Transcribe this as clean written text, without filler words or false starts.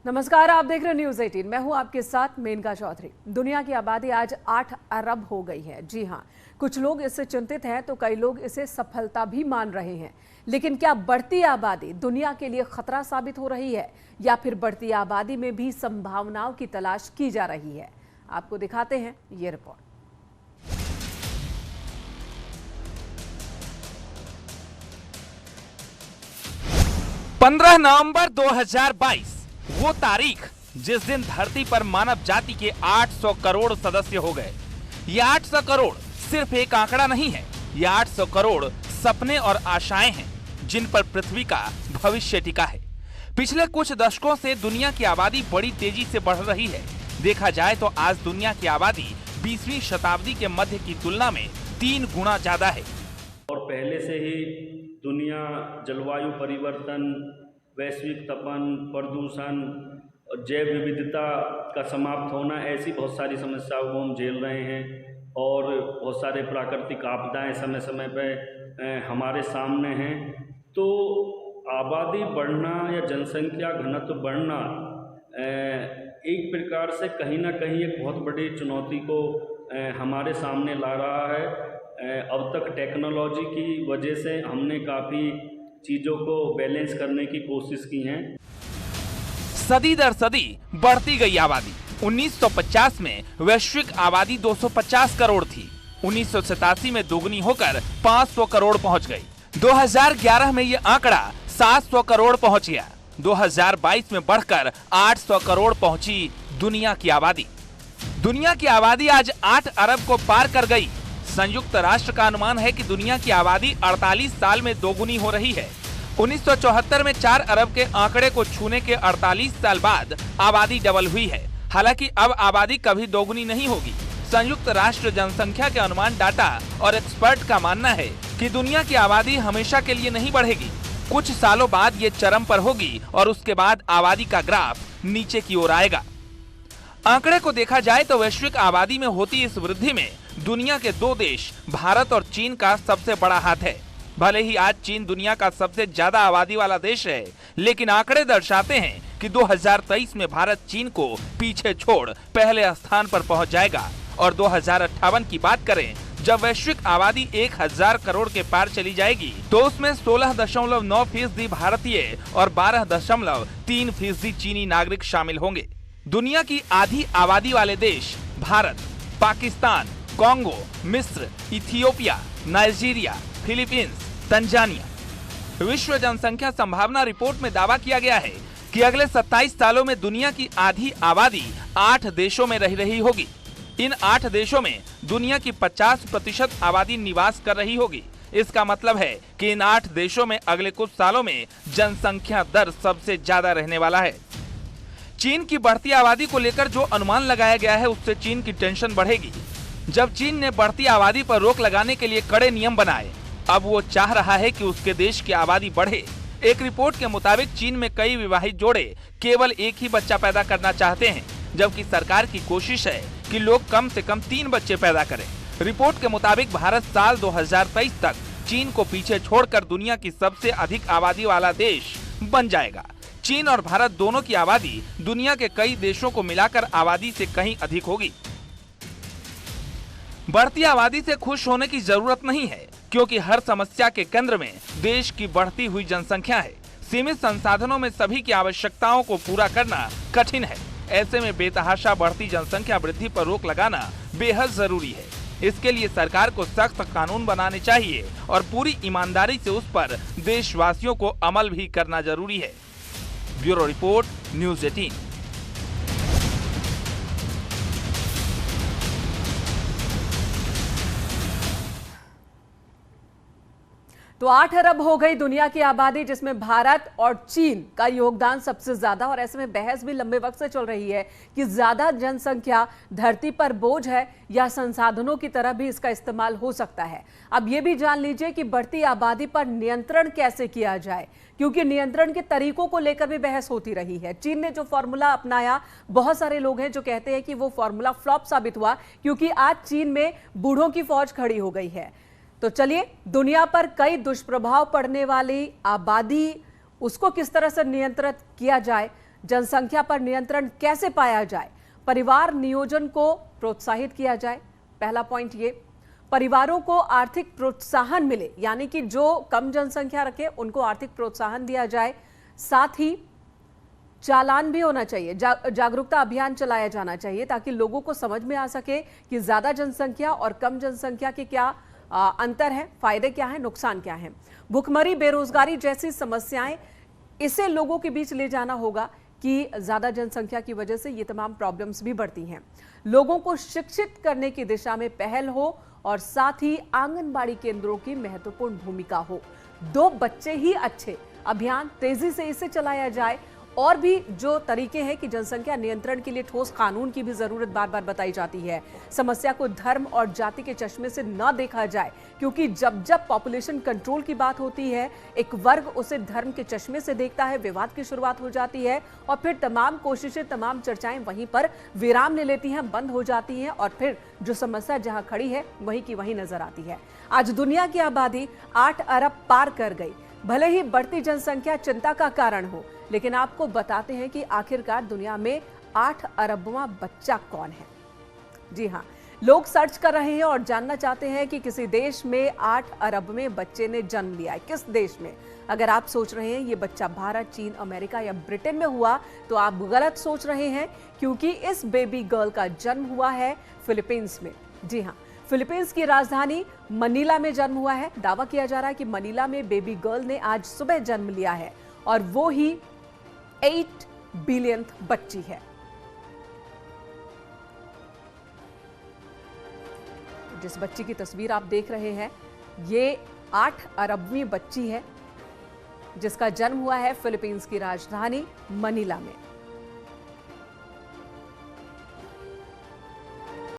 नमस्कार, आप देख रहे हैं न्यूज 18। मैं हूं आपके साथ मेनका चौधरी। दुनिया की आबादी आज 8 अरब हो गई है। जी हां, कुछ लोग इससे चिंतित हैं तो कई लोग इसे सफलता भी मान रहे हैं। लेकिन क्या बढ़ती आबादी दुनिया के लिए खतरा साबित हो रही है या फिर बढ़ती आबादी में भी संभावनाओं की तलाश की जा रही है? आपको दिखाते हैं ये रिपोर्ट। 15 नवंबर 2022 वो तारीख जिस दिन धरती पर मानव जाति के 800 करोड़ सदस्य हो गए। ये 800 करोड़ सिर्फ एक आंकड़ा नहीं है, ये 800 करोड़ सपने और आशाएं हैं जिन पर पृथ्वी का भविष्य टिका है। पिछले कुछ दशकों से दुनिया की आबादी बड़ी तेजी से बढ़ रही है। देखा जाए तो आज दुनिया की आबादी 20वीं शताब्दी के मध्य की तुलना में 3 गुना ज्यादा है। और पहले से ही दुनिया जलवायु परिवर्तन, वैश्विक तपन, प्रदूषण और जैव विविधता का समाप्त होना, ऐसी बहुत सारी समस्याओं को हम झेल रहे हैं। और बहुत सारे प्राकृतिक आपदाएं समय समय पर हमारे सामने हैं। तो आबादी बढ़ना या जनसंख्या घनत्व बढ़ना एक प्रकार से कहीं ना कहीं एक बहुत बड़ी चुनौती को हमारे सामने ला रहा है। अब तक टेक्नोलॉजी की वजह से हमने काफ़ी चीज़ों को बैलेंस करने की कोशिश की है। सदी दर सदी बढ़ती गई आबादी। 1950 में वैश्विक आबादी 250 करोड़ थी। 1987 में दोगुनी होकर 500 करोड़ पहुंच गई। 2011 में ये आंकड़ा 700 करोड़ पहुंच गया। 2022 में बढ़कर 800 करोड़ पहुंची दुनिया की आबादी। दुनिया की आबादी आज 8 अरब को पार कर गई। संयुक्त राष्ट्र का अनुमान है कि दुनिया की आबादी 48 साल में दोगुनी हो रही है। 1974 में 4 अरब के आंकड़े को छूने के 48 साल बाद आबादी डबल हुई है। हालांकि अब आबादी कभी दोगुनी नहीं होगी। संयुक्त राष्ट्र जनसंख्या के अनुमान डाटा और एक्सपर्ट का मानना है कि दुनिया की आबादी हमेशा के लिए नहीं बढ़ेगी। कुछ सालों बाद ये चरम पर होगी और उसके बाद आबादी का ग्राफ नीचे की ओर आएगा। आंकड़े को देखा जाए तो वैश्विक आबादी में होती इस वृद्धि में दुनिया के 2 देश भारत और चीन का सबसे बड़ा हाथ है। भले ही आज चीन दुनिया का सबसे ज्यादा आबादी वाला देश है, लेकिन आंकड़े दर्शाते हैं कि 2023 में भारत चीन को पीछे छोड़ पहले स्थान पर पहुंच जाएगा। और 2058 की बात करें, जब वैश्विक आबादी 1000 करोड़ के पार चली जाएगी तो उसमें 16.9% भारतीय और 12.3% चीनी नागरिक शामिल होंगे। दुनिया की आधी आबादी वाले देश भारत, पाकिस्तान, कांगो, मिस्र, इथियोपिया, नाइजीरिया, फिलीपींस, तंजानिया। विश्व जनसंख्या संभावना रिपोर्ट में दावा किया गया है कि अगले 27 सालों में दुनिया की आधी आबादी 8 देशों में रह रही होगी। इन 8 देशों में दुनिया की 50% आबादी निवास कर रही होगी। इसका मतलब है कि इन 8 देशों में अगले कुछ सालों में जनसंख्या दर सबसे ज्यादा रहने वाला है। चीन की बढ़ती आबादी को लेकर जो अनुमान लगाया गया है उससे चीन की टेंशन बढ़ेगी। जब चीन ने बढ़ती आबादी पर रोक लगाने के लिए कड़े नियम बनाए, अब वो चाह रहा है कि उसके देश की आबादी बढ़े। एक रिपोर्ट के मुताबिक चीन में कई विवाहित जोड़े केवल एक ही बच्चा पैदा करना चाहते हैं, जबकि सरकार की कोशिश है कि लोग कम से कम 3 बच्चे पैदा करें। रिपोर्ट के मुताबिक भारत साल 2023 तक चीन को पीछे छोड़कर दुनिया की सबसे अधिक आबादी वाला देश बन जाएगा। चीन और भारत दोनों की आबादी दुनिया के कई देशों को मिलाकर आबादी से कहीं अधिक होगी। बढ़ती आबादी से खुश होने की जरूरत नहीं है, क्योंकि हर समस्या के केंद्र में देश की बढ़ती हुई जनसंख्या है। सीमित संसाधनों में सभी की आवश्यकताओं को पूरा करना कठिन है। ऐसे में बेतहाशा बढ़ती जनसंख्या वृद्धि पर रोक लगाना बेहद जरूरी है। इसके लिए सरकार को सख्त कानून बनाने चाहिए और पूरी ईमानदारी से उस पर देशवासियों को अमल भी करना जरूरी है। Bureau report, news 18। तो 8 अरब हो गई दुनिया की आबादी, जिसमें भारत और चीन का योगदान सबसे ज्यादा। और ऐसे में बहस भी लंबे वक्त से चल रही है कि ज्यादा जनसंख्या धरती पर बोझ है या संसाधनों की तरह भी इसका इस्तेमाल हो सकता है। अब ये भी जान लीजिए कि बढ़ती आबादी पर नियंत्रण कैसे किया जाए, क्योंकि नियंत्रण के तरीकों को लेकर भी बहस होती रही है। चीन ने जो फॉर्मूला अपनाया, बहुत सारे लोग हैं जो कहते हैं कि वो फॉर्मूला फ्लॉप साबित हुआ, क्योंकि आज चीन में बूढ़ों की फौज खड़ी हो गई है। तो चलिए, दुनिया पर कई दुष्प्रभाव पड़ने वाली आबादी, उसको किस तरह से नियंत्रित किया जाए, जनसंख्या पर नियंत्रण कैसे पाया जाए? परिवार नियोजन को प्रोत्साहित किया जाए। पहला पॉइंट ये, परिवारों को आर्थिक प्रोत्साहन मिले, यानी कि जो कम जनसंख्या रखे उनको आर्थिक प्रोत्साहन दिया जाए। साथ ही चालान भी होना चाहिए, जागरूकता अभियान चलाया जाना चाहिए ताकि लोगों को समझ में आ सके कि ज्यादा जनसंख्या और कम जनसंख्या के क्या अंतर है, फायदे क्या है, नुकसान क्या है। भुखमरी, बेरोजगारी जैसी समस्याएं, इसे लोगों के बीच ले जाना होगा कि ज्यादा जनसंख्या की वजह से ये तमाम प्रॉब्लम्स भी बढ़ती हैं। लोगों को शिक्षित करने की दिशा में पहल हो और साथ ही आंगनबाड़ी केंद्रों की महत्वपूर्ण भूमिका हो। 2 बच्चे ही अच्छे अभियान तेजी से इसे चलाया जाए। और भी जो तरीके हैं कि जनसंख्या नियंत्रण के लिए ठोस कानून की भी जरूरत बार बार बताई जाती है। समस्या को धर्म और जाति के चश्मे से न देखा जाए, क्योंकि जब जब पॉपुलेशन कंट्रोल की बात होती है, एक वर्ग उसे धर्म के चश्मे से देखता है, विवाद की शुरुआत हो जाती है और फिर तमाम कोशिशें, तमाम चर्चाएं वहीं पर विराम ले लेती हैं, बंद हो जाती हैं और फिर जो समस्या जहां खड़ी है वहीं की वहीं नजर आती है। आज दुनिया की आबादी 8 अरब पार कर गई। भले ही बढ़ती जनसंख्या चिंता का कारण हो, लेकिन आपको बताते हैं कि आखिरकार दुनिया में 8 अरबवां बच्चा कौन है। जी हां, लोग सर्च कर रहे हैं और जानना चाहते हैं कि किसी देश में 8 अरबवें बच्चे ने जन्म लिया है, किस देश में। अगर आप सोच रहे हैं ये बच्चा भारत, चीन, अमेरिका या ब्रिटेन में हुआ, तो आप गलत सोच रहे हैं, क्योंकि इस बेबी गर्ल का जन्म हुआ है फिलीपींस में। जी हां, फिलीपींस की राजधानी मनीला में जन्म हुआ है। दावा किया जा रहा है कि मनीला में बेबी गर्ल ने आज सुबह जन्म लिया है और वो ही 8 बिलियन बच्ची है। जिस बच्ची की तस्वीर आप देख रहे हैं, ये 8 अरबवीं बच्ची है जिसका जन्म हुआ है फिलीपींस की राजधानी मनीला में।